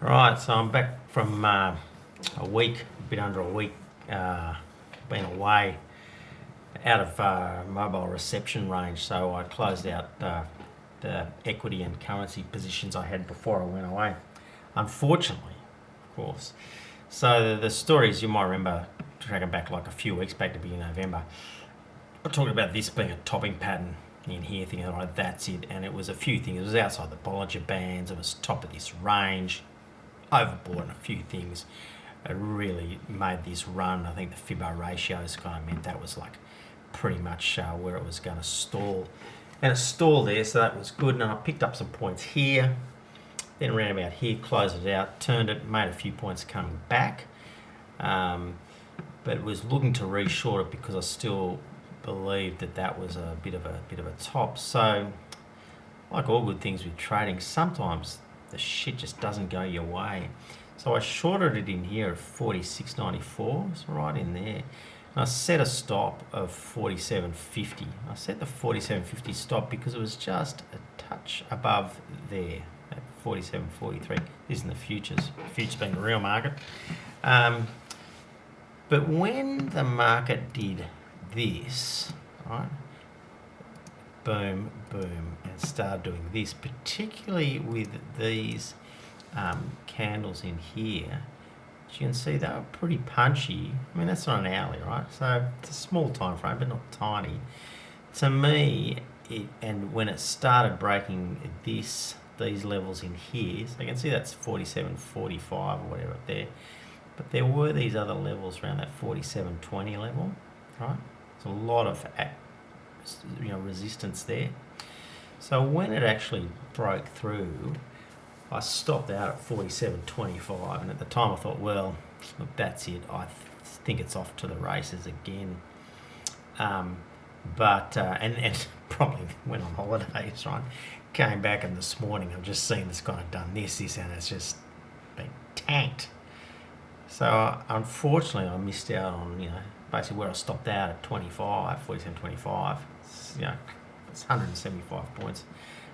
Right, so I'm back from a week, a bit under a week, been away out of mobile reception range. So I closed out the equity and currency positions I had before I went away. Unfortunately, of course. So the stories you might remember, tracking back like a few weeks back to beginning of November, I talked about this being a topping pattern in here, thinking, all right, that's it. And it was a few things. It was outside the Bollinger Bands. It was top of this range. Overbought on a few things. It really made this run. I think the Fibbo ratios kind of meant that was like pretty much where it was going to stall. And it stalled there, so that was good. And I picked up some points here. Then around about here, closed it out, turned it, made a few points coming back. But was looking to re-short it because I still believed that was a bit of a top. So, like all good things with trading, sometimes the shit just doesn't go your way. So I shorted it in here at 46.94. It's right in there. And I set a stop of 47.50. I set the 47.50 stop because it was just a touch above there at 47.43. This is in the futures. Futures being the real market. But when the market did this, right? Boom, boom, and start doing this, particularly with these candles in here. As you can see, they were pretty punchy. I mean, that's not an hourly, right? So it's a small time frame, but not tiny. To me, and when it started breaking these levels in here, so you can see that's 47.45 or whatever up there. But there were these other levels around that 47.20 level, right? It's a lot of resistance there. So when it actually broke through, I stopped out at 47.25, and at the time I thought, well, look, that's it. I think it's off to the races again. But probably went on holidays, right? Came back, and this morning I've just seen this guy done this, and it's just been tanked. So unfortunately, I missed out on basically where I stopped out at 47.25. It's 175 points,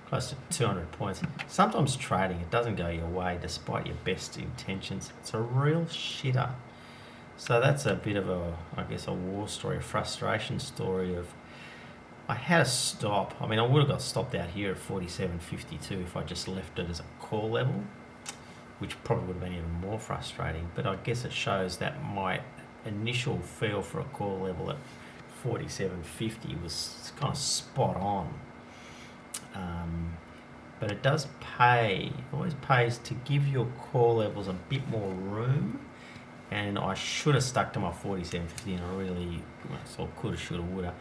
close to 200 points. Sometimes trading, it doesn't go your way despite your best intentions. It's a real shitter. So that's a bit of a war story, a frustration story of, I had a stop. I mean, I would have got stopped out here at 47.52 if I just left it as a call level, which probably would have been even more frustrating. But I guess it shows that my initial feel for a call level at 47.50 was kind of spot on. But it does pay, it always pays to give your call levels a bit more room. And I should have stuck to my 47.50, and I really could have, should have, would have.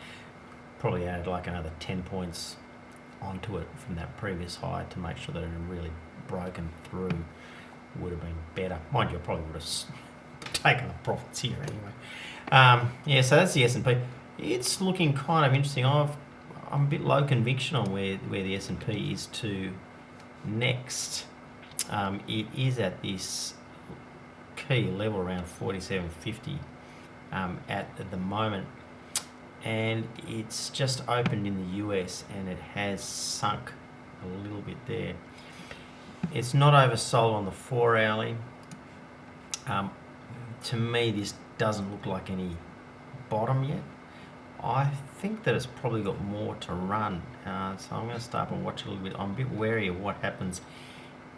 Probably added like another 10 points onto it from that previous high to make sure that it had really broken through. Would have been better. Mind you, I probably would have taken the profits here anyway. So that's the S&P. It's looking kind of interesting. I'm a bit low conviction on where the S&P is to next. It is at this key level around 47.50 at the moment. And it's just opened in the US, and it has sunk a little bit there. It's not oversold on the 4 hourly. To me, this doesn't look like any bottom yet. I think that it's probably got more to run. So I'm going to start and watch a little bit. I'm a bit wary of what happens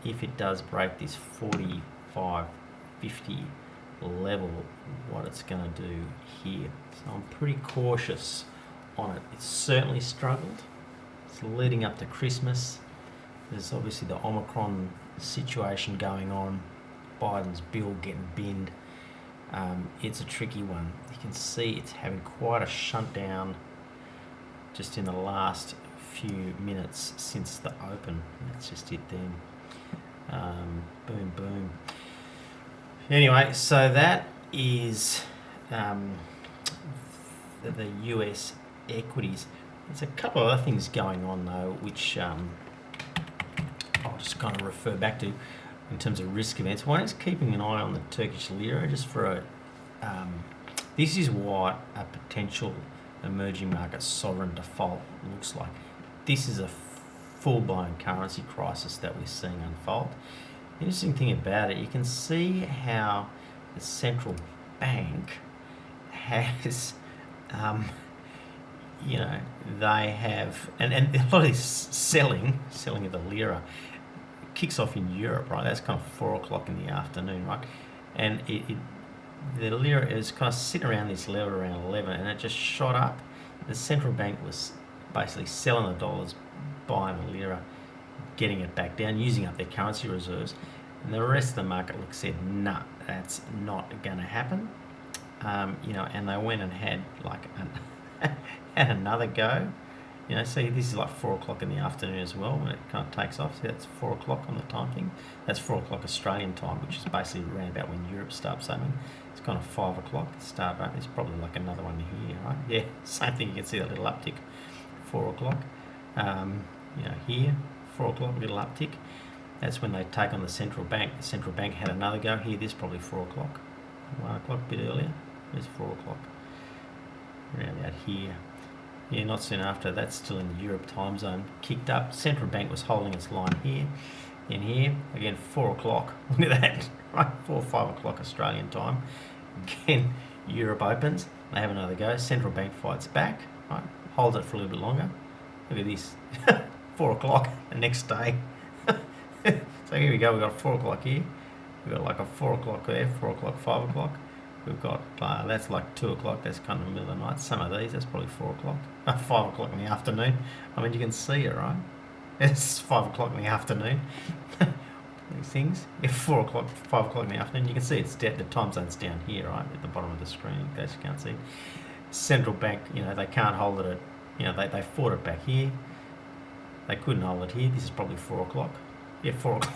if it does break this 45.50 level, what it's going to do here. So I'm pretty cautious on it. It's certainly struggled. It's leading up to Christmas. There's obviously the Omicron situation going on. Biden's bill getting binned. It's a tricky one. You can see it's having quite a shunt down just in the last few minutes since the open. That's just it then. Boom, boom. Anyway, so that is the US equities. There's a couple of other things going on though, which I'll just kind of refer back to in terms of risk events. One is keeping an eye on the Turkish lira, just for this is what a potential emerging market sovereign default looks like. This is a full-blown currency crisis that we're seeing unfold. interesting thing about it, you can see how the central bank has, you know, they have, and a lot of this selling of the lira kicks off in Europe, right? That's kind of 4 o'clock in the afternoon, right? And the lira is kind of sitting around this level around 11, and it just shot up. The central bank was basically selling the dollars, buying the lira, getting it back down, using up their currency reserves. And the rest of the market said, nah, that's not going to happen. You know, and they went and had like had another go. You know, see, this is like 4 o'clock in the afternoon as well when it kind of takes off. See, that's 4 o'clock on the time thing. That's 4 o'clock Australian time, which is basically around about when Europe starts opening. It's kind of 5 o'clock start opening. There's probably like another one here, right? Yeah, same thing. You can see that little uptick, 4 o'clock. You know, here, 4 o'clock, little uptick. That's when they take on the central bank. The central bank had another go here. This is probably 4 o'clock. 1 o'clock, a bit earlier. There's 4 o'clock. Around about here. Yeah, not soon after. That's still in the Europe time zone. Kicked up. Central bank was holding its line here. In here, again, 4 o'clock. Look at that. Right, 4 or 5 o'clock Australian time. Again, Europe opens. They have another go. Central bank fights back. Right, holds it for a little bit longer. Look at this. 4 o'clock the next day. So here we go. We've got 4 o'clock here. We've got like a 4 o'clock there, 4 o'clock, 5 o'clock. We've got, that's like 2 o'clock, that's kind of the middle of the night. Some of these, that's probably 4 o'clock. 5 o'clock in the afternoon. I mean, you can see it, right? It's 5 o'clock in the afternoon. These things. If 4 o'clock, 5 o'clock in the afternoon, you can see it's down, the time zone's down here, right? At the bottom of the screen, in case you can't see. Central bank, you know, they can't hold it at, you know, they fought it back here. They couldn't hold it here. This is probably 4 o'clock. Yeah, 4 o'clock.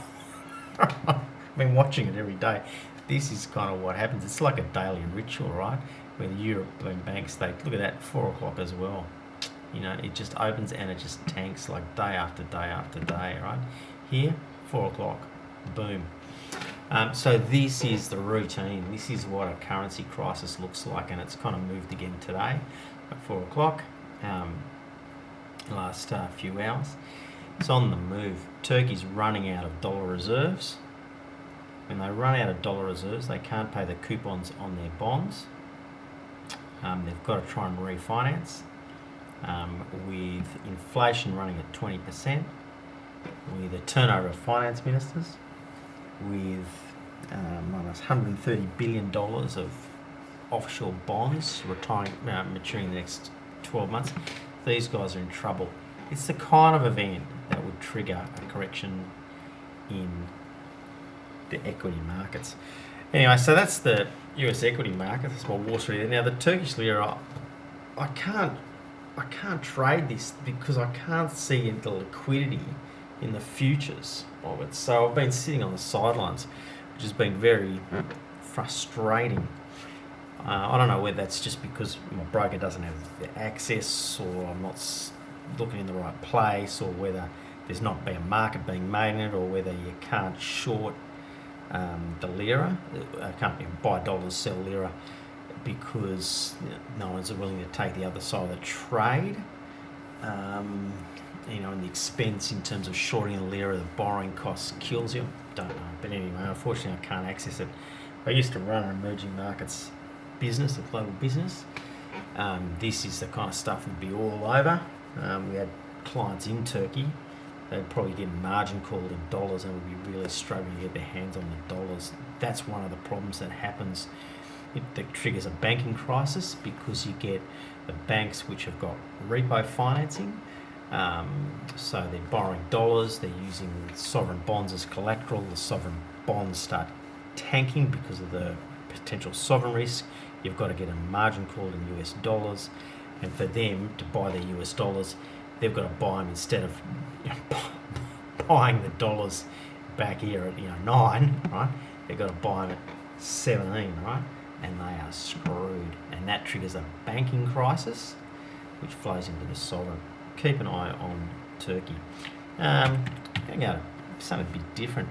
I've been watching it every day. This is kind of what happens. It's like a daily ritual, right? Where the European banks, they look at that 4 o'clock as well. You know, it just opens and it just tanks like day after day after day, right? Here, 4 o'clock, boom. So this is the routine. This is what a currency crisis looks like, and it's kind of moved again today at 4 o'clock. Last few hours. It's on the move. Turkey's running out of dollar reserves. When they run out of dollar reserves, they can't pay the coupons on their bonds. They've got to try and refinance. With inflation running at 20%, with a turnover of finance ministers, with almost $130 billion of offshore bonds maturing in the next 12 months, these guys are in trouble. It's the kind of event that would trigger a correction in the equity markets. Anyway, so that's the US equity market. That's my Wall Street. Now the Turkish lira, I can't trade this because I can't see the liquidity in the futures of it. So I've been sitting on the sidelines, which has been very frustrating. I don't know whether that's just because my broker doesn't have the access, or I'm not looking in the right place, or whether there's not been a market being made in it, or whether you can't short the lira. I can't buy dollars, sell lira, because no one's willing to take the other side of the trade. You know, and the expense in terms of shorting the lira, the borrowing costs kills you. Don't know. But anyway, unfortunately, I can't access it. I used to run an emerging markets business, a global business. This is the kind of stuff that'd be all over. We had clients in Turkey. They'd probably get margin called in dollars and would be really struggling to get their hands on the dollars. That's one of the problems that happens. That triggers a banking crisis, because you get the banks which have got repo financing. So they're borrowing dollars, they're using sovereign bonds as collateral. The sovereign bonds start tanking because of the potential sovereign risk. You've got to get a margin called in US dollars, and for them to buy their US dollars, they've got to buy them instead of buying the dollars back here at 9, right? They've got to buy them at 17, right? And they are screwed, and that triggers a banking crisis, which flows into the sovereign. Keep an eye on Turkey. Hang on, something a bit different.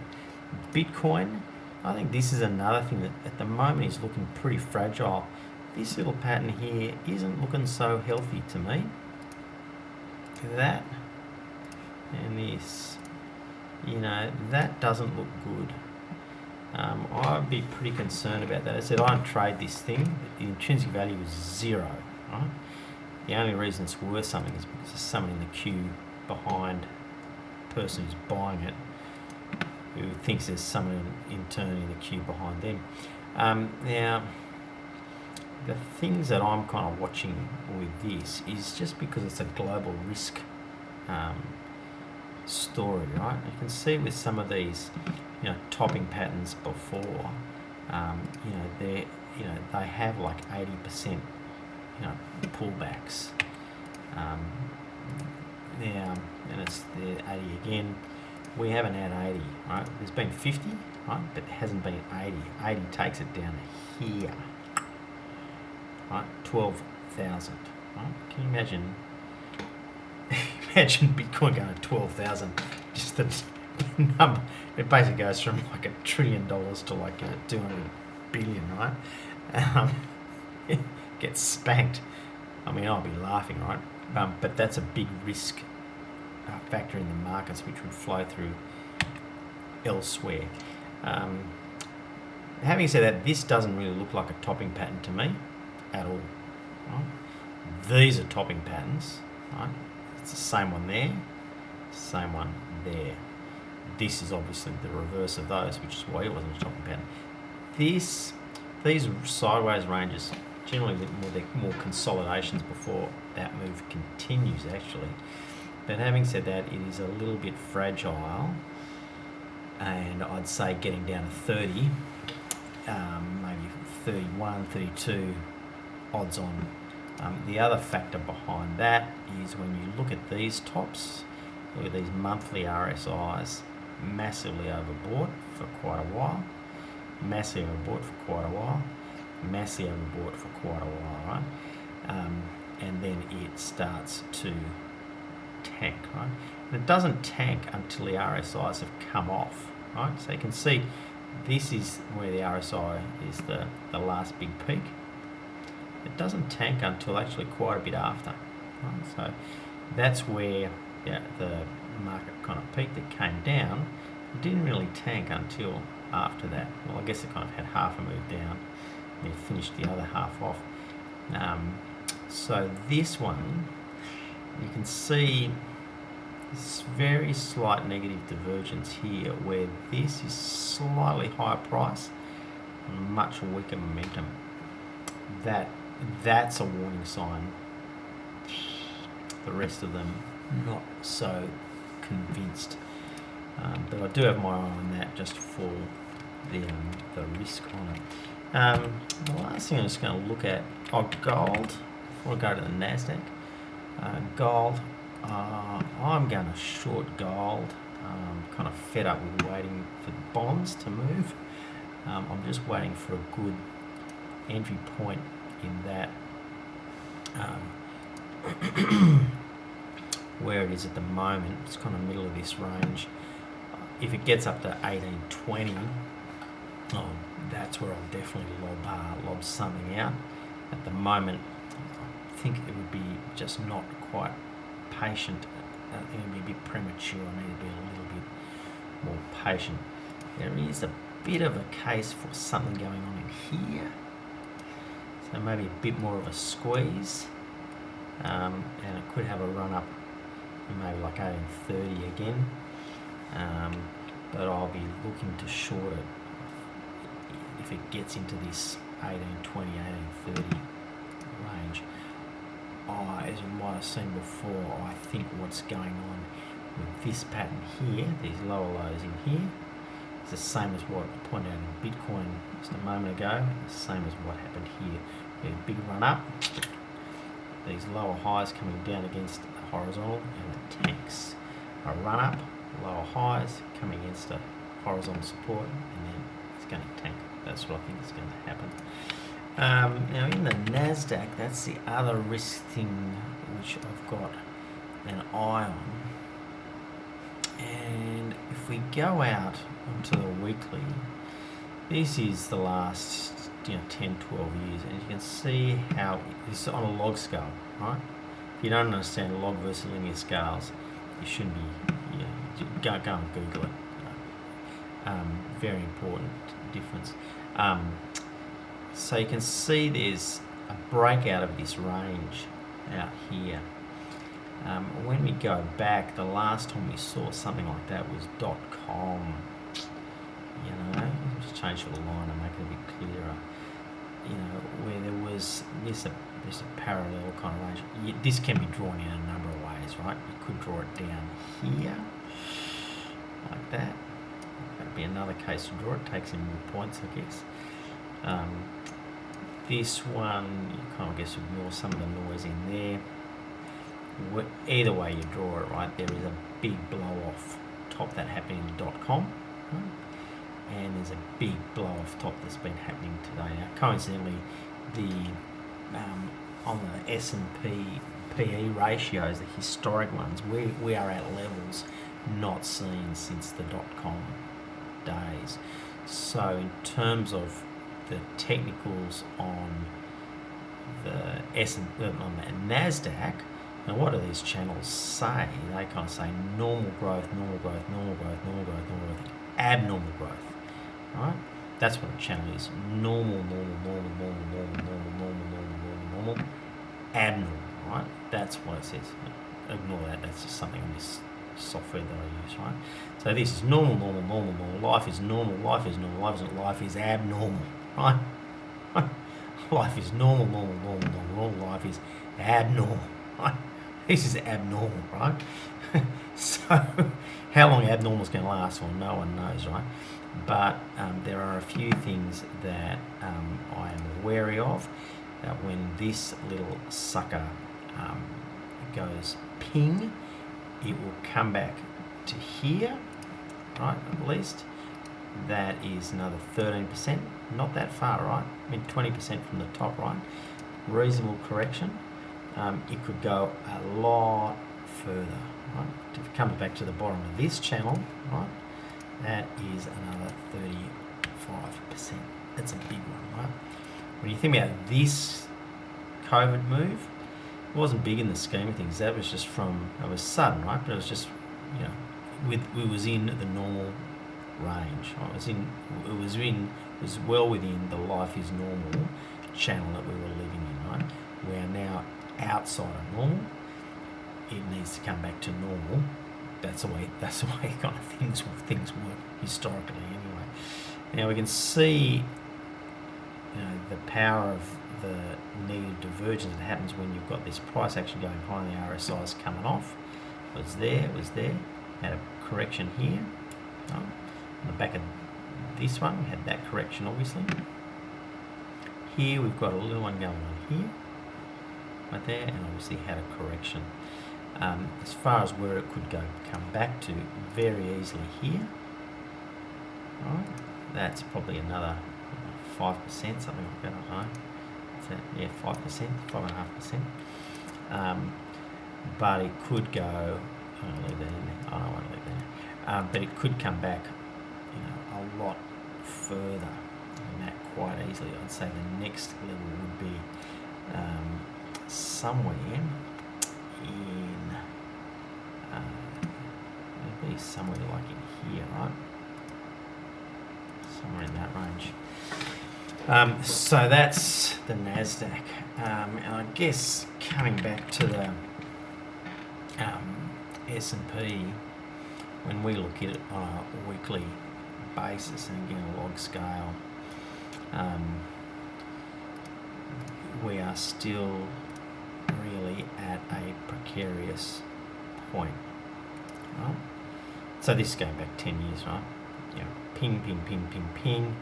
Bitcoin. I think this is another thing that at the moment is looking pretty fragile. This little pattern here isn't looking so healthy to me. That and this. you know, that doesn't look good. I'd be pretty concerned about that. I said I don't trade this thing. The intrinsic value is 0, right? The only reason it's worth something is because there's someone in the queue behind the person who's buying it who thinks there's someone in turn in the queue behind them. Now, the things that I'm kind of watching with this is just because it's a global risk story, right? You can see with some of these, you know, topping patterns before, you know, they have like 80%, you know, pullbacks. Now, and it's the 80 again. We haven't had 80, right? There's been 50, right? But it hasn't been 80. 80 takes it down here, right? 12,000, right? Can you imagine? Imagine Bitcoin going to 12,000. Just the number. It basically goes from like $1 trillion to like 200 billion, right? Gets spanked. I mean, I'll be laughing, right? But that's a big risk factor in the markets, which would flow through elsewhere. Having said that, this doesn't really look like a topping pattern to me at all. Right? These are topping patterns, right? It's the same one there, same one there. This is obviously the reverse of those, which is why it wasn't a topping pattern. These sideways ranges generally they're more consolidations before that move continues actually. But having said that, it is a little bit fragile, and I'd say getting down to 30, maybe 31, 32 odds on. The other factor behind that is when you look at these tops, look at these monthly RSIs, massively overbought for quite a while, massively overbought for quite a while, massively overbought for quite a while, right? And then it starts to tank, right? And it doesn't tank until the RSIs have come off, right? So you can see this is where the RSI is the last big peak. It doesn't tank until actually quite a bit after, right? So that's where the market kind of peaked. It came down. It didn't really tank until after that. Well, I guess it kind of had half a move down and it finished the other half off. So this one, you can see this very slight negative divergence here where this is slightly higher price and much weaker momentum. That's a warning sign. The rest of them not so convinced, but I do have my eye on that just for the risk on it. The last thing I'm just going to look at, gold. Before I go to the Nasdaq, gold. I'm going to short gold. Kind of fed up with waiting for the bonds to move. I'm just waiting for a good entry point in that where it is at the moment. It's kind of middle of this range. If it gets up to 1820, that's where I'll definitely lob something out. At the moment, I think it would be just not quite patient. I think it would be a bit premature. I need to be a little bit more patient. There is a bit of a case for something going on in here. So maybe a bit more of a squeeze, and it could have a run up, maybe like 1830 again. But I'll be looking to short it if it gets into this 1820, 1830 range. As you might have seen before, I think what's going on with this pattern here, these lower lows in here, it's the same as what I pointed out in Bitcoin just a moment ago. The same as what happened here. We had a big run up, these lower highs coming down against the horizontal, and it tanks. A run up, lower highs coming against a horizontal support, and then it's going to tank. That's what I think is going to happen. Now in the Nasdaq, that's the other risk thing which I've got an eye on. And if we go out onto the weekly, this is the last 10, 12 years, and you can see how this is on a log scale, right? If you don't understand log versus linear scales, you shouldn't be Go and Google it. Very important difference. So you can see there's a breakout of this range out here. When we go back, the last time we saw something like that was .com. I'll just change the line and make it a bit clearer. Where there was this a parallel kind of range. This can be drawn in a number of ways, right? You could draw it down here, like that. That'd be another case to draw it. Takes in more points, I guess. This one, you kind of ignore some of the noise in there. Either way you draw it, right, there is a big blow off top that happened in .com, right? And there's a big blow off top that's been happening today. Now, coincidentally, on the S&P PE ratios, the historic ones, we are at levels not seen since the .com days. So in terms of the technicals on the on the Nasdaq, now what do these channels say? They kind of say normal growth, normal growth, normal growth, normal growth, normal growth, abnormal growth, right? That's what a channel is. Normal, normal, normal, normal, normal, normal, normal, normal, normal, abnormal, right? That's what it says. Ignore that. That's just something on this software that I use, right? So this is normal, normal, normal, normal. Life is normal, life is normal, life is abnormal, right? Life is normal, normal, normal, normal. Life is abnormal, right? This is abnormal, right? So how long abnormal is going to last? Well, no one knows, right? But there are a few things that I am wary of. That when this little sucker goes ping, it will come back to here, right, at least. That is another 13%, not that far, right? 20% from the top, right? Reasonable correction. It could go a lot further, right? If it comes back to the bottom of this channel, right, that is another 35%. That's a big one, right? When you think about this COVID move, it wasn't big in the scheme of things. That was just it was sudden, right? But it was just, it was in the normal range. Right? It was well within the life is normal channel that we were living in, right? We are now outside of normal. It needs to come back to normal. That's the way kind of things work historically anyway. Now we can see the power of the negative divergence that happens when you've got this price action going high and the RSI's coming off. It was there, had a correction here. On the back of this one, we had that correction obviously. Here we've got a little one going on here, right there, and obviously had a correction. As far as where it could come back to very easily here. Right, that's probably another 5%, something like that, I don't know. Yeah, 5%, 5.5%. But it could go, I don't leave that in there. I don't want to leave that in there. But it could come back, a lot further than that quite easily. I'd say the next level would be somewhere in, it'd be somewhere like in here, right? Somewhere in that range. So that's the Nasdaq, and I guess coming back to the S&P, when we look at it on a weekly basis, and again a log scale, we are still really at a precarious point, right? So this is going back 10 years, right? Ping, ping, ping, ping, ping.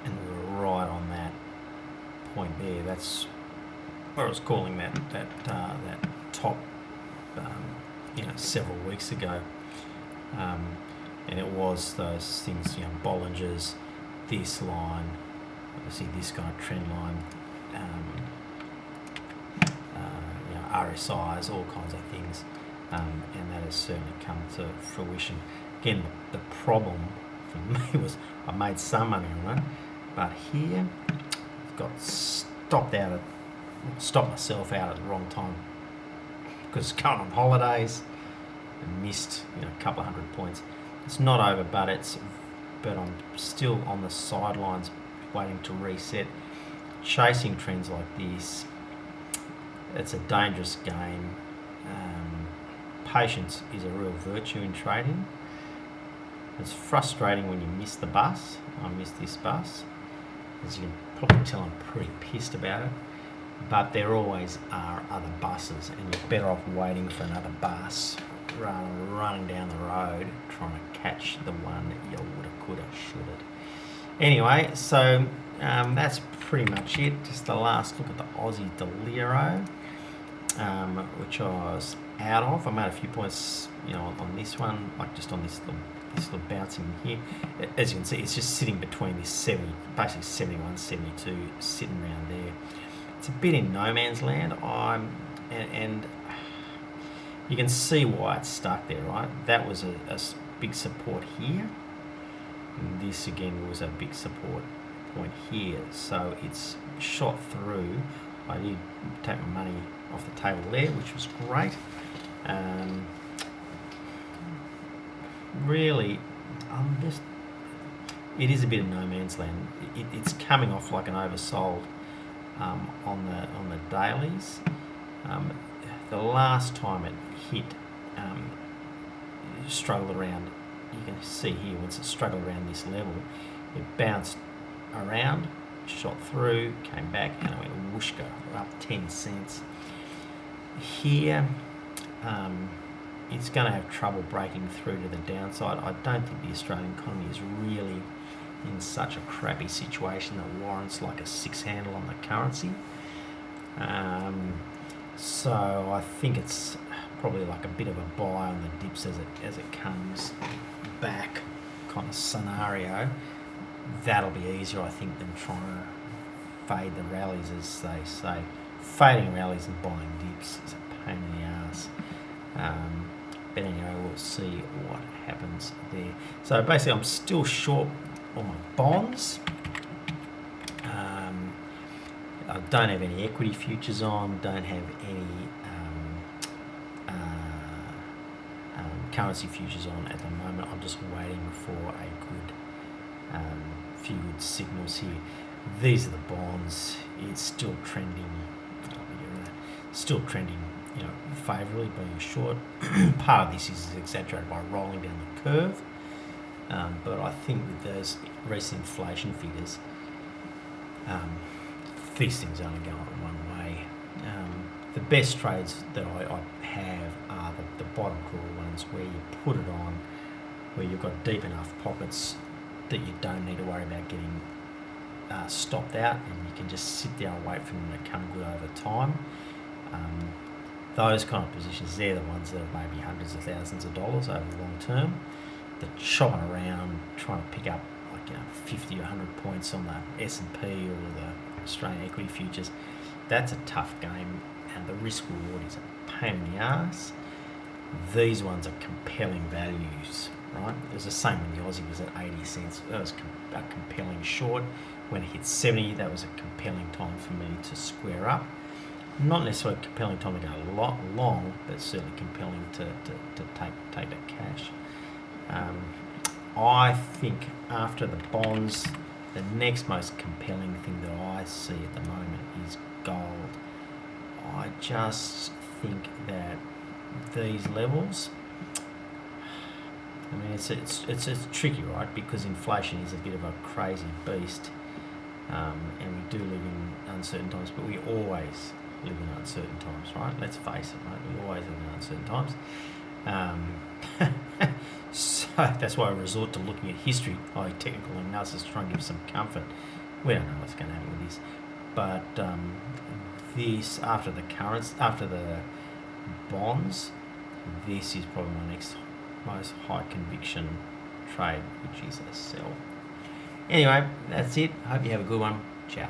And we were right on that point there. That's what I was calling that top, several weeks ago. And it was those things, Bollinger's, this line, obviously this kind of trend line, RSIs, all kinds of things, and that has certainly come to fruition. Again, the problem for me was I made some money on it, but here stopped myself out at the wrong time because going on holidays, and missed a couple of 100 points. It's not over, but I'm still on the sidelines waiting to reset. Chasing trends like this, it's a dangerous game. Patience is a real virtue in trading. It's frustrating when you miss the bus. I missed this bus. As you can probably tell, I'm pretty pissed about it. But there always are other buses, and you're better off waiting for another bus rather than running down the road trying to catch the one that you woulda, coulda, shoulda. Anyway, so that's pretty much it. Just the last look at the Aussie Deliro, which I was out of. I made a few points, on this one, like just on this little bouncing here. As you can see, it's just sitting between this 70, basically 71, 72, sitting around there. It's a bit in no man's land. And you can see why it's stuck there, right? That was a big support here. And this again was a big support point here. So it's shot through. I did take my money off the table there, which was great. Really, it is a bit of no man's land. It's coming off like an oversold on the dailies. The last time it hit, struggled around. You can see here once it struggled around this level, it bounced around, shot through, came back, and it went whooshka, up 10 cents. Here, it's going to have trouble breaking through to the downside. I don't think the Australian economy is really in such a crappy situation that warrants like a 6 handle on the currency. So I think it's probably like a bit of a buy on the dips as it comes back kind of scenario. That'll be easier, I think, than trying to fade the rallies, as they say. Fading rallies and buying dips is a pain in the ass. But anyway, we'll see what happens there. So basically, I'm still short on my bonds. I don't have any equity futures on, don't have any currency futures on at the moment. I'm just waiting for a few good signals here. These are the bonds. It's still trending. Still trending, favourably, being short. Part of this is exaggerated by rolling down the curve, but I think with those recent inflation figures, these things only go on one way. The best trades that I have are the bottom crawl ones, where you put it on, where you've got deep enough pockets that you don't need to worry about getting stopped out, and you can just sit there and wait for them to come good over time. Those kind of positions, they're the ones that are maybe hundreds of thousands of dollars over the long term. The chopping around, trying to pick up 50 or 100 points on the S&P or the Australian equity futures, that's a tough game, and the risk reward is a pain in the ass. These ones are compelling values, right? It was the same when the Aussie was at 80 cents. That was a compelling short. When it hit 70, that was a compelling time for me to square up. Not necessarily a compelling time to go long, but certainly compelling to take that cash. I think after the bonds, the next most compelling thing that I see at the moment is gold. I just think that these levels, it's tricky, right? Because inflation is a bit of a crazy beast, and we do live in uncertain times, but we always live in uncertain times, right? Let's face it, right? We always live in uncertain times. So that's why I resort to looking at history, technical analysis, to try and give some comfort. We don't know what's going to happen with this, but this after the bonds, this is probably my next most high conviction trade, which is a sell. Anyway, that's it. Hope you have a good one. Ciao.